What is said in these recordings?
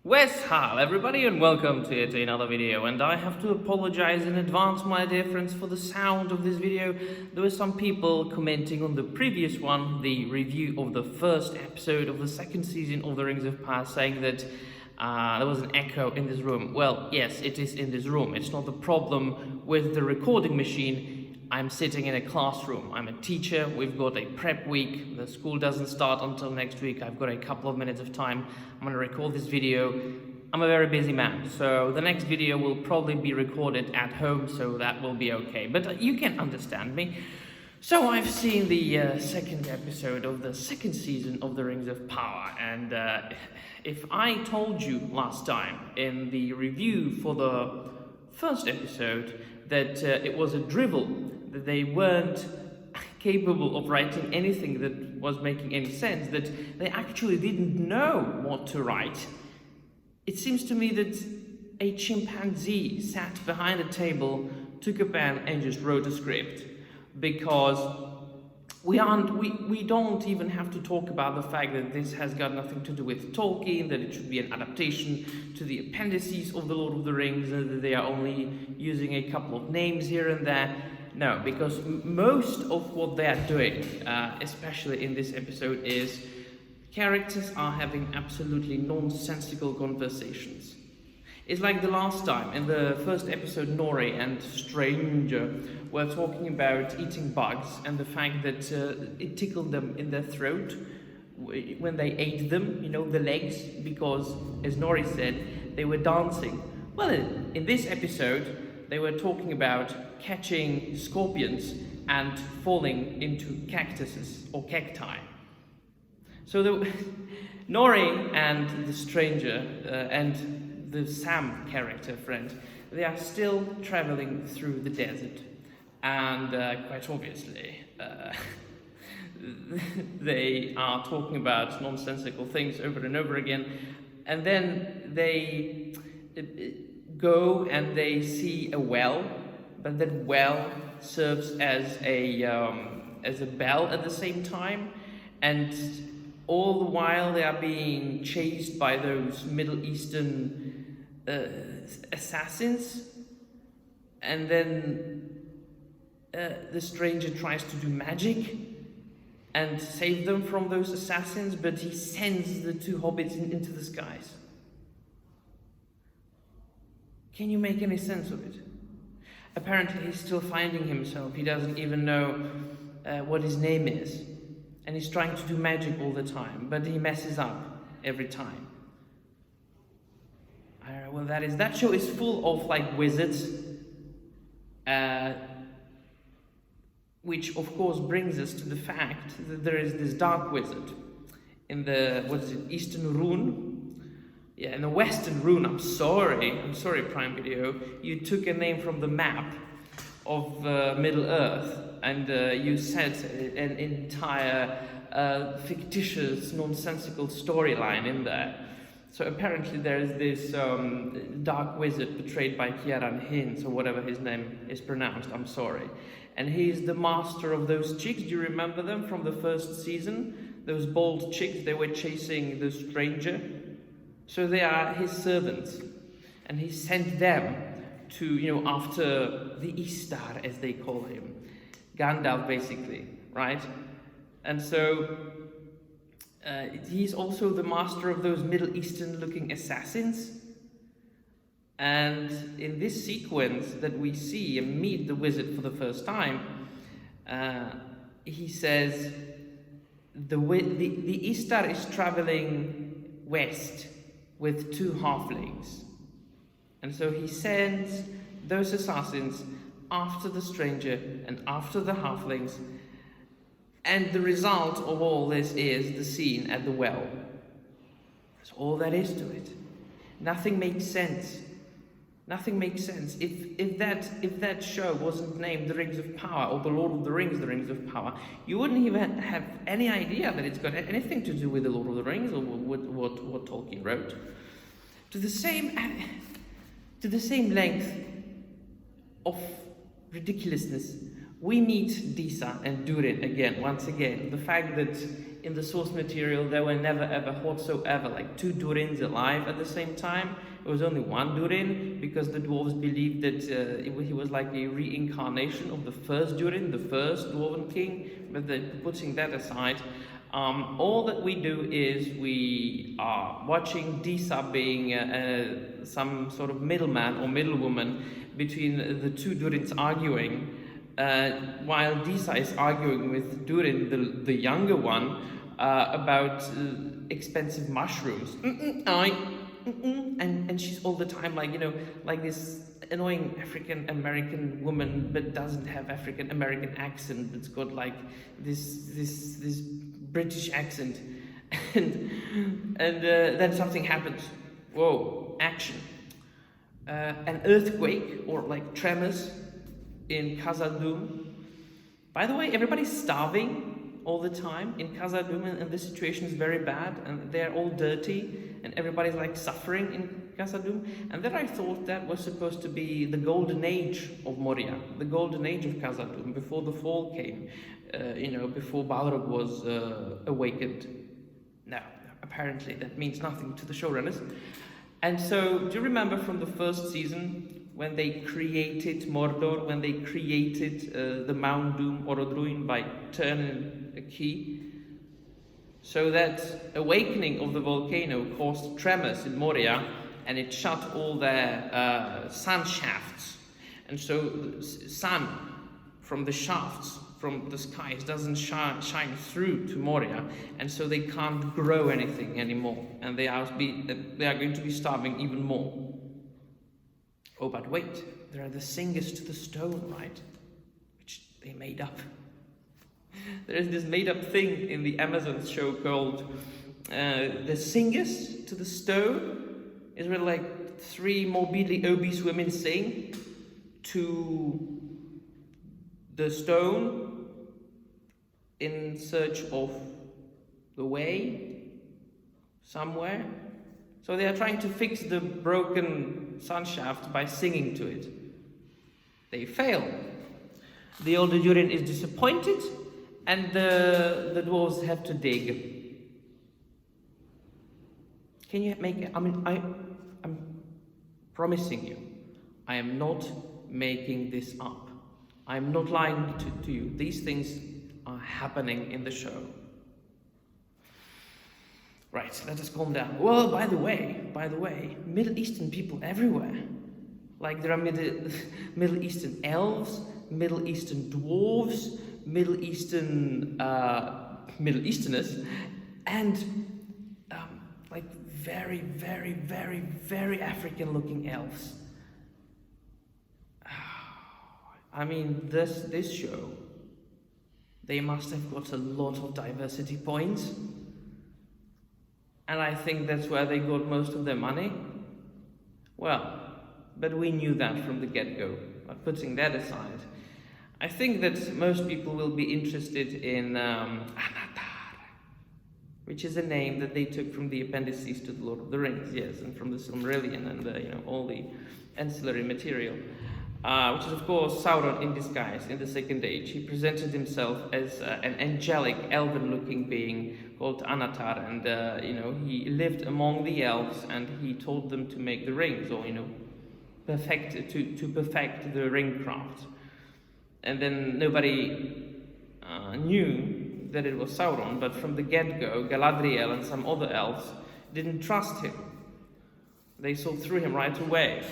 Hello everybody and welcome to another video, and I have to apologize in advance, my dear friends, for the sound of this video. There were some people commenting on the previous one, the review of the first episode of the second season of The Rings of Power, saying that there was an echo in this room. Well, yes, it is in this room. It's not the problem with the recording machine. I'm sitting in a classroom. I'm a teacher. We've got a prep week. The school doesn't start until next week. I've got a couple of minutes of time. I'm going to record this video. I'm a very busy man, so the next video will probably be recorded at home, so that will be okay. But you can understand me. So I've seen the second episode of the second season of The Rings of Power, and if I told you last time in the review for the first episode that it was a drivel, that they weren't capable of writing anything that was making any sense, that they actually didn't know what to write, it seems to me that a chimpanzee sat behind a table, took a pen and just wrote a script. Because we don't even have to talk about the fact that this has got nothing to do with Tolkien, that it should be an adaptation to the appendices of The Lord of the Rings, that they are only using a couple of names here and there. No, because most of what they are doing, especially in this episode, is characters are having absolutely nonsensical conversations. It's like the last time, in the first episode, Nori and Stranger were talking about eating bugs and the fact that it tickled them in their throat when they ate them, you know, the legs, because, as Nori said, they were dancing. Well, in this episode, they were talking about catching scorpions and falling into cactuses or cacti. So Nori and the Stranger and the Sam character friend, they are still traveling through the desert, and quite obviously they are talking about nonsensical things over and over again, and then they go and they see a well, but that well serves as a bell at the same time, and all the while they are being chased by those Middle Eastern assassins, and then the Stranger tries to do magic and save them from those assassins, but he sends the two hobbits into the skies. Can you make any sense of it? Apparently he's still finding himself. He doesn't even know what his name is, and he's trying to do magic all the time, but he messes up every time. Well, that show is full of like wizards, which of course brings us to the fact that there is this dark wizard in the, Eastern Rune? Yeah, in the Western Rune. I'm sorry, Prime Video. You took a name from the map of Middle Earth, and you set an entire fictitious, nonsensical storyline in there. So apparently there is this dark wizard portrayed by Ciaran Hinds, or whatever his name is pronounced, I'm sorry. And he's the master of those chicks. Do you remember them from the first season? Those bold chicks, they were chasing the Stranger. So they are his servants. And he sent them to, after the Istar, as they call him. Gandalf, basically, right? And so he's also the master of those Middle Eastern-looking assassins. And in this sequence that we see and meet the wizard for the first time, he says the Istar is traveling west with two halflings. And so he sends those assassins after the Stranger and after the halflings. And the result of all this is the scene at the well. That's all there is to it. Nothing makes sense. Nothing makes sense. If that show wasn't named The Rings of Power, or The Lord of the Rings, The Rings of Power, you wouldn't even have any idea that it's got anything to do with The Lord of the Rings or what Tolkien wrote. To the same length of ridiculousness, we meet Disa and Durin once again. The fact that in the source material there were never ever whatsoever like two Durins alive at the same time. It was only one Durin, because the dwarves believed that he was like a reincarnation of the first Durin, the first dwarven king. But putting that aside, all that we do is we are watching Disa being some sort of middleman or middlewoman between the two Durins arguing, while Disa is arguing with Durin, the younger one, about expensive mushrooms. And she's all the time like, you know, like this annoying African American woman, but doesn't have African American accent. It's got like this British accent, and then something happens. Whoa! Action! An earthquake or like tremors in Khazad-dûm. By the way, everybody's starving all the time in Khazad-dûm, and the situation is very bad, and they're all dirty, and everybody's like suffering in Khazad-dûm. And then I thought that was supposed to be the golden age of Moria, the golden age of Khazad-dûm, before the fall came, you know, before Balrog was awakened. No, apparently that means nothing to the showrunners. And so, do you remember from the first season, when they created Mordor, when they created the Mount Doom Orodruin by turning a key? So that awakening of the volcano caused tremors in Moria, and it shut all their sun shafts. And so the sun from the shafts, from the skies, doesn't shine through to Moria, and so they can't grow anything anymore, and they are going to be starving even more. Oh, but wait, there are the singers to the stone, right? Which they made up. There is this made-up thing in the Amazon show called the singers to the stone. Is where like three morbidly obese women sing to the stone in search of the way somewhere. So they are trying to fix the broken sun shaft by singing to it. They fail. The older Durin is disappointed, and the dwarves have to dig. Can you make it? I mean, I'm promising you, I am not making this up. I'm not lying to you. These things are happening in the show. Right, let us calm down. Well, by the way, Middle Eastern people everywhere. Like there are Middle Eastern elves, Middle Eastern dwarves, Middle Eastern Middle Easterners, and like very, very, very, very African-looking elves. I mean, this show, they must have got a lot of diversity points. And I think that's where they got most of their money. Well, but we knew that from the get-go. But putting that aside, I think that most people will be interested in Anatar, which is a name that they took from the appendices to the Lord of the Rings, yes, and from the Silmarillion and you know, all the ancillary material. Which is of course Sauron in disguise in the Second Age. He presented himself as an angelic, elven-looking being called Anatar, and you know, he lived among the elves, and he told them to make the rings, or you know, perfect the ring craft. And then nobody knew that it was Sauron, but from the get-go, Galadriel and some other elves didn't trust him. They saw through him right away.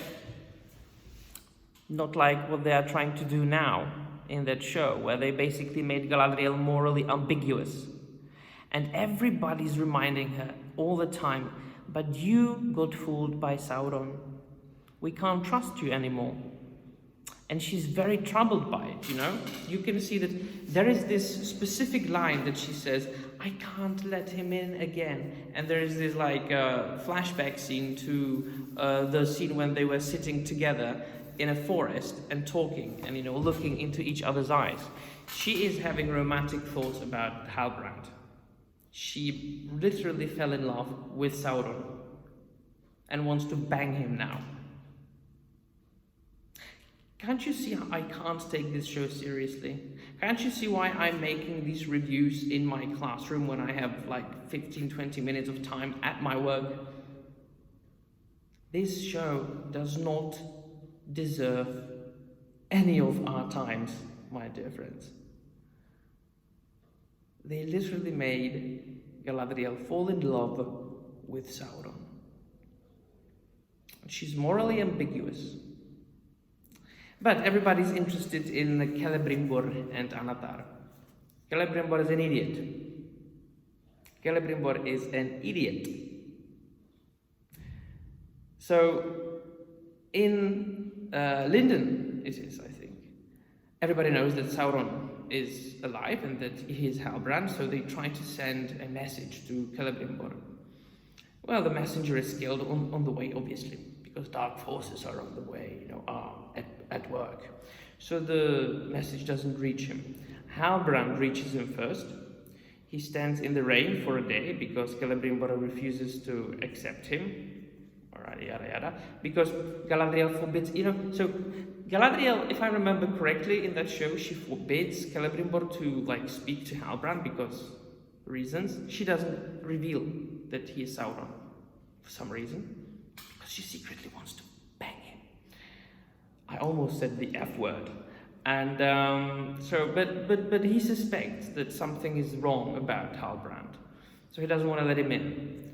Not like what they are trying to do now in that show, where they basically made Galadriel morally ambiguous. And everybody's reminding her all the time, but you got fooled by Sauron. We can't trust you anymore. And she's very troubled by it, you know? You can see that there is this specific line that she says, I can't let him in again. And there is this like flashback scene to the scene when they were sitting together in a forest and talking and, you know, looking into each other's eyes. She is having romantic thoughts about Halbrand. She literally fell in love with Sauron and wants to bang him now. Can't you see how I can't take this show seriously? Can't you see why I'm making these reviews in my classroom when I have like 15-20 minutes of time at my work? This show does not deserve any of our times, my dear friends. They literally made Galadriel fall in love with Sauron. She's morally ambiguous. But everybody's interested in Celebrimbor and Anatar. Celebrimbor is an idiot. Celebrimbor is an idiot. So, in Lindon, it is, I think, everybody knows that Sauron is alive and that he is Halbrand, so they try to send a message to Celebrimbor. Well, the messenger is killed on the way, obviously, because dark forces are on the way, at work. So the message doesn't reach him. Halbrand reaches him first. He stands in the rain for a day because Celebrimbor refuses to accept him. Alright, yada yada. Because Galadriel forbids, so Galadriel, if I remember correctly in that show, she forbids Celebrimbor to speak to Halbrand because reasons. She doesn't reveal that he is Sauron for some reason. Because she secretly wants to bang him. I almost said the F word. And but he suspects that something is wrong about Halbrand. So he doesn't want to let him in.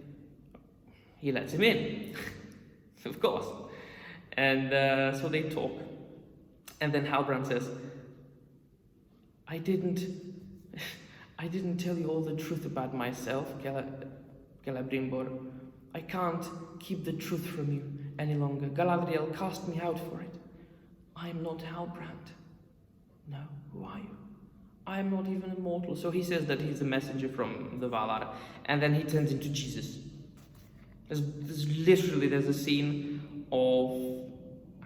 He lets him in, of course. And so they talk. And then Halbrand says, I didn't tell you all the truth about myself, Celebrimbor. I can't keep the truth from you any longer. Galadriel cast me out for it. I am not Halbrand. No, who are you? I am not even immortal. So he says that he's a messenger from the Valar, and then he turns into Jesus. There's a scene of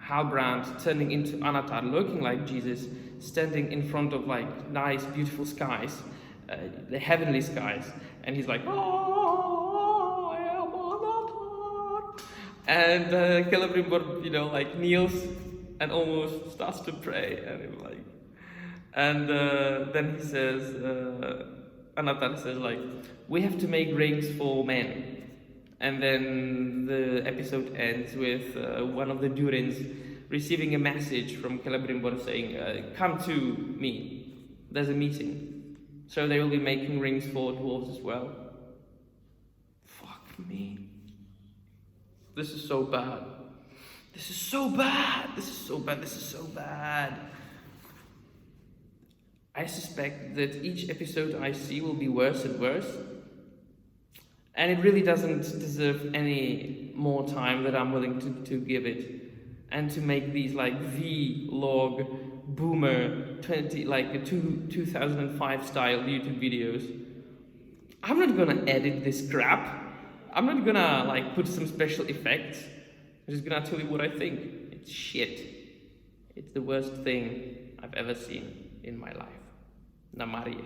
Halbrand turning into Anatar, looking like Jesus, standing in front of nice, beautiful skies, the heavenly skies, and he's like, "Oh, I am Anatar," and Celebrimbor, kneels and almost starts to pray, and then he says, Anatar says, we have to make rings for men. And then the episode ends with one of the Durins receiving a message from Celebrimbor saying, come to me, there's a meeting. So they will be making rings for dwarves as well. Fuck me. This is so bad. This is so bad. This is so bad. This is so bad. I suspect that each episode I see will be worse and worse. And it really doesn't deserve any more time that I'm willing to give it. And to make these vlog, boomer, 2005 style YouTube videos. I'm not gonna edit this crap. I'm not gonna put some special effects. I'm just gonna tell you what I think. It's shit. It's the worst thing I've ever seen in my life. Namarie.